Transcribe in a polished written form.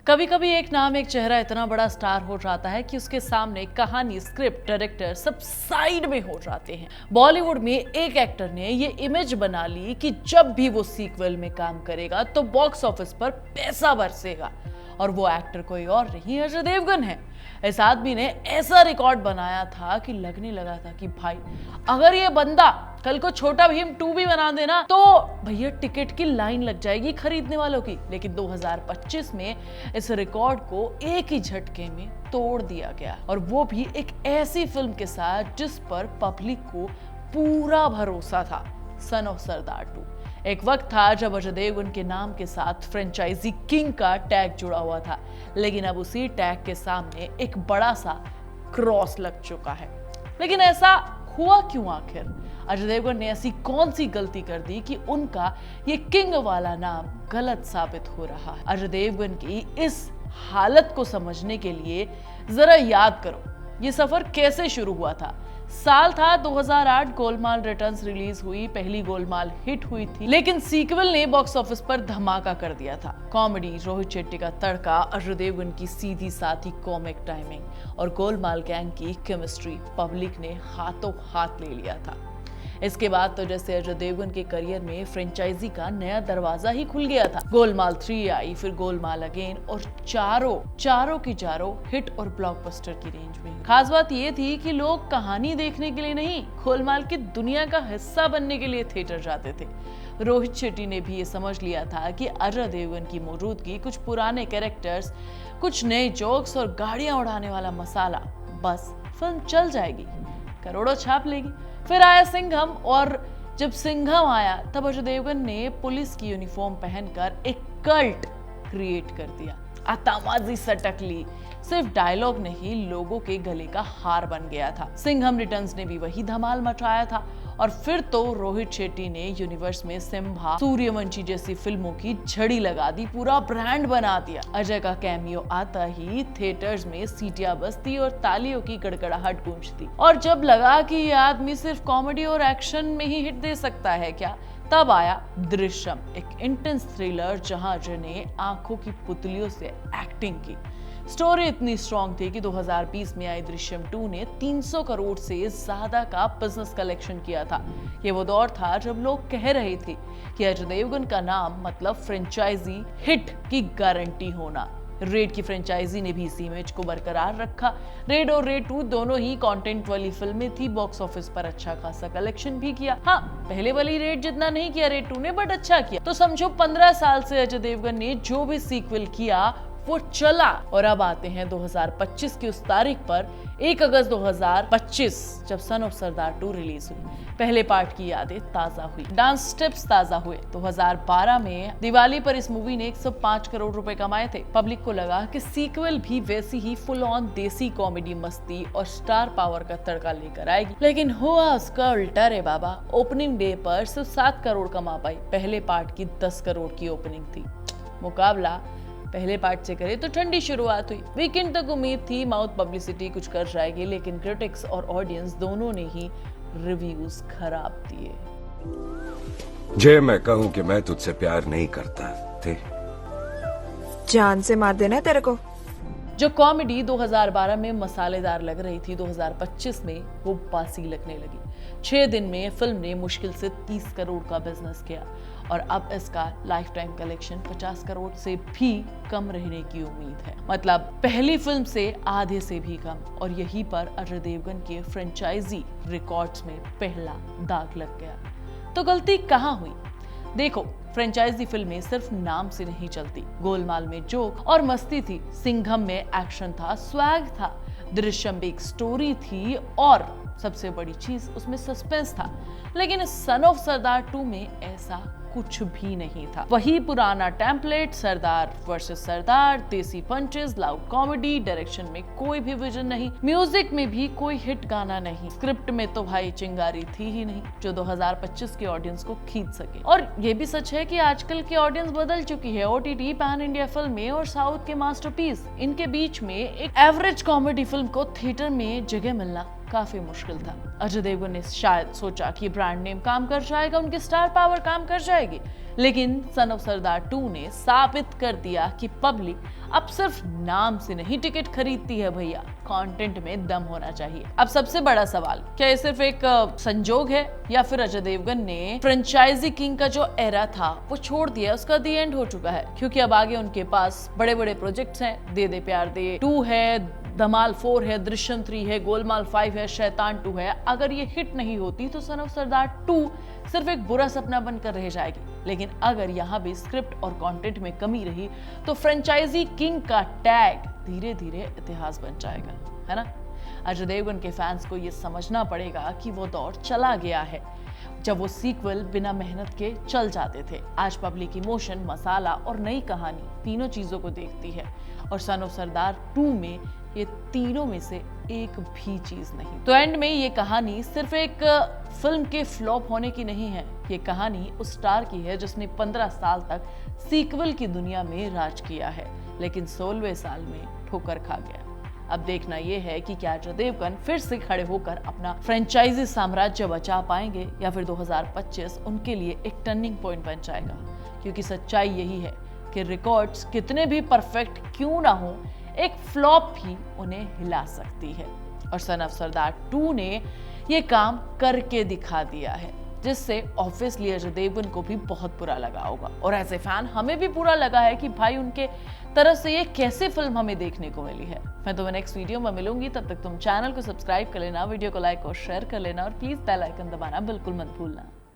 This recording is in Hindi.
कभी कभी एक नाम एक चेहरा इतना बड़ा स्टार हो जाता है कि उसके सामने कहानी, स्क्रिप्ट, डायरेक्टर सब साइड में हो जाते हैं। बॉलीवुड में एक एक्टर ने ये इमेज बना ली कि जब भी वो सीक्वल में काम करेगा तो बॉक्स ऑफिस पर पैसा बरसेगा, और वो एक्टर कोई और नहीं अजय देवगन है। इस आदमी ने ऐसा रिकॉर्ड बनाया था कि लगने लगा था कि भाई अगर ये बंदा कल को छोटा भीम 2 भी बना देना तो भैया टिकट की लाइन लग जाएगी खरीदने वालों की। लेकिन 2025 में इस रिकॉर्ड को एक ही झटके में तोड़ दिया गया, और वो भी एक ऐसी फिल्म के साथ जिस पर पब्लिक को पूरा भरोसा था, सन ऑफ सरदार 2। एक वक्त था जब अजय देवगन के नाम के साथ फ्रेंचाइजी किंग का टैग जुड़ा हुआ था, लेकिन अब उसी टैग के सामने एक बड़ा सा क्रॉस लग चुका है। लेकिन ऐसा हुआ क्यों आखिर? अजय देवगन ने ऐसी कौन सी गलती कर दी कि उनका ये किंग वाला नाम गलत साबित हो रहा है? अजय देवगन की इस हालत को समझने के लिए जरा याद करो ये सफर कैसे शुरू हुआ था। साल था 2008, गोलमाल रिटर्न्स रिलीज हुई। पहली गोलमाल हिट हुई थी, लेकिन सीक्वल ने बॉक्स ऑफिस पर धमाका कर दिया था। कॉमेडी, रोहित शेट्टी का तड़का, अजय देवगन की सीधी साधी कॉमिक टाइमिंग और गोलमाल गैंग की केमिस्ट्री पब्लिक ने हाथों हाथ ले लिया था। इसके बाद तो जैसे अजय देवगन के करियर में फ्रेंचाइजी का नया दरवाजा ही खुल गया था। गोलमाल 3 आई, फिर गोलमाल अगेन, और चारों की चारों हिट और ब्लॉकबस्टर की रेंज में। खास बात ये थी कि लोग कहानी देखने के लिए नहीं, गोलमाल की दुनिया का हिस्सा बनने के लिए थिएटर जाते थे। रोहित शेट्टी ने भी ये समझ लिया था कि अजय देवगन की मौजूदगी, कुछ पुराने कैरेक्टर्स, कुछ नए जोक्स और गाड़ियां उड़ाने वाला मसाला, बस फिल्म चल जाएगी, करोड़ों छाप लेगी। फिर आया सिंघम, और जब सिंघम आया तब अजय देवगन ने पुलिस की यूनिफॉर्म पहनकर एक कल्ट क्रिएट कर दिया। आतंकवादी सटक ली, सिर्फ डायलॉग नहीं, लोगों के गले का हार बन गया था। सिंघम रिटर्न्स ने भी वही धमाल मचाया था, और फिर तो रोहित शेट्टी ने यूनिवर्स में सिम्हा, सूर्यवंशी जैसी फिल्मों की झड़ी लगा दी, पूरा ब्रांड बना दिया। अजय का कैमियो आता ही थिएटर्स में सीटियां बजती और तालियों की गड़गड़ाहट गूंजती, और जब लगा कि ये आदमी सिर्फ कॉमेडी और एक्शन में ही हिट दे सकता है क्या, तब आया दृश्यम, एक इंटेंस थ्रिलर जहां अजय ने आंखों की पुतलियों से एक्टिंग की। स्टोरी इतनी स्ट्रॉन्ग थी कि 2020 में आई दृश्यम 2 ने 300 करोड़ से ज्यादा का बिजनेस कलेक्शन किया था। ये वो दौर था जब लोग कह रहे थे कि अजय देवगन का नाम मतलब फ्रेंचाइजी हिट की गारंटी होना। रेड की फ्रेंचाइजी ने भी इसी इमेज को बरकरार रखा। रेड और रेड 2 दोनों ही कंटेंट वाली फिल्में थी, बॉक्स ऑफिस पर अच्छा खासा कलेक्शन भी किया। हाँ, पहले वाली रेड जितना नहीं किया रेड 2 ने, बट अच्छा किया। तो समझो 15 साल से अजय देवगन ने जो भी सीक्वल किया वो चला। और अब आते हैं 2025 की उस तारीख पर, 1 अगस्त 2025, जब सन ऑफ सरदार 2 रिलीज हुई। पहले पार्ट की यादें ताजा हुई, डांस स्टेप्स ताजा हुए। 2012 में दिवाली पर इस मूवी ने 105 करोड़ रुपए कमाए थे। पब्लिक को लगा कि सीक्वल भी वैसी ही फुल ऑन देसी कॉमेडी, मस्ती और स्टार पावर का तड़का लेकर आएगी। लेकिन हुआ उसका उल्टा रे बाबा। ओपनिंग डे पर सिर्फ 7 करोड़ कमा पाई। पहले पार्ट की 10 करोड़ की ओपनिंग थी। मुकाबला पहले पार्ट से करे तो ठंडी शुरुआत हुई। वीकेंड तक उम्मीद थी माउथ पब्लिसिटी कुछ कर जाएगी, लेकिन क्रिटिक्स और ऑडियंस दोनों ने ही रिव्यूज खराब दिए। जे मैं कहूं कि मैं तुझसे प्यार नहीं करता थे, जान से मार देना तेरे को। जो कॉमेडी 2012 में मसालेदार लग रही थी, 2025 में वो बासी लगने लगी। 6 दिन में फिल्म ने मुश्किल से 30 करोड़ का बिजनेस किया, और अब इसका लाइफ टाइम कलेक्शन 50 करोड़ से भी कम रहने की उम्मीद है। मतलब पहली फिल्म से आधे से भी कम, और यहीं पर अजय देवगन के फ्रेंचाइजी रिकॉर्ड्स में पहला दाग लग गया। तो गलती कहाँ हुई? देखो, फ्रेंचाइजी फिल्में सिर्फ नाम से नहीं चलती। गोलमाल में जोक और मस्ती थी, सिंघम में एक्शन था, स्वैग था, दृश्यम में एक स्टोरी थी, और सबसे बड़ी चीज उसमें सस्पेंस था। लेकिन सन ऑफ सरदार 2 में ऐसा कुछ भी नहीं था। वही पुराना टेम्पलेट, सरदार वर्सेस सरदार, देसी पंचेस, लाउड कॉमेडी, डायरेक्शन में कोई भी विजन नहीं, म्यूजिक में भी कोई हिट गाना नहीं, स्क्रिप्ट में तो भाई चिंगारी थी ही नहीं जो 2025 के ऑडियंस को खींच सके। और ये भी सच है कि आजकल की ऑडियंस बदल चुकी है। ओटीटी, पैन इंडिया फिल्में और साउथ के मास्टरपीस, इनके बीच में एक एवरेज कॉमेडी फिल्म को थिएटर में जगह मिलना काफी मुश्किल था। अजय देवगन ने शायद सोचा कि ब्रांड नेम काम कर जाएगा, उनकी स्टार पावर काम कर जाएगी, लेकिन सन ऑफ सरदार 2 ने साबित कर दिया कि पब्लिक अब सिर्फ नाम से नहीं टिकट खरीदती है भैया, कंटेंट में दम होना चाहिए। अब सबसे बड़ा सवाल, क्या ये सिर्फ एक संजोग है या फिर अजय देवगन ने फ्रेंचाइजी किंग का जो एरा था वो छोड़ दिया, उसका दी एंड हो चुका है? क्योंकि अब आगे उनके पास बड़े बड़े प्रोजेक्ट्स हैं, दे दे प्यार दे 2 है, धमाल 4 है, दृश्यम 3 है, गोलमाल 5 है, शैतान 2 है। अगर ये हिट नहीं होती तो सन ऑफ सरदार 2 सिर्फ एक बुरा सपना बनकर रह जाएगी। लेकिन अगर यहाँ भी स्क्रिप्ट और कंटेंट में कमी रही तो फ्रेंचाइजी किंग का टैग धीरे धीरे इतिहास बन जाएगा, है ना? अजय देवगन के फैंस को ये समझना पड़ेगा कि वो दौर चला गया है जब वो सीक्वल बिना मेहनत के चल जाते थे। आज पब्लिक इमोशन, मसाला और नई कहानी तीनों चीजों को देखती है, और सन ऑफ सरदार 2 में ये तीनों में से एक भी चीज नहीं। तो एंड में ये कहानी सिर्फ एक फिल्म के फ्लॉप होने की नहीं है, ये कहानी उस स्टार की है जिसने 15 साल तक सीक्वल की दुनिया में राज किया है, लेकिन 16वें साल में ठोकर खा गया। अब देखना यह है कि क्या अजय देवगन फिर से खड़े होकर अपना फ्रेंचाइजी साम्राज्य बचा पाएंगे या फिर 2025 उनके लिए एक टर्निंग पॉइंट बन जाएगा। क्योंकि सच्चाई यही है कि रिकॉर्ड्स कितने भी परफेक्ट क्यों ना हो, एक फ्लॉप भी उन्हें हिला सकती है, और सन ऑफ सरदार 2 ने ये काम करके दिखा दिया है, जिससे ऑब्वियसली अजय देवगन को भी बहुत बुरा लगा होगा, और एज ए फैन हमें भी बुरा लगा है कि भाई उनके तरफ से ये कैसे फिल्म हमें देखने को मिली है। मैं तुम्हें नेक्स्ट वीडियो में मिलूंगी, तब तक तुम चैनल को सब्सक्राइब कर लेना, वीडियो को लाइक और शेयर कर लेना, और प्लीज बेल आइकन दबाना बिल्कुल मत भूलना।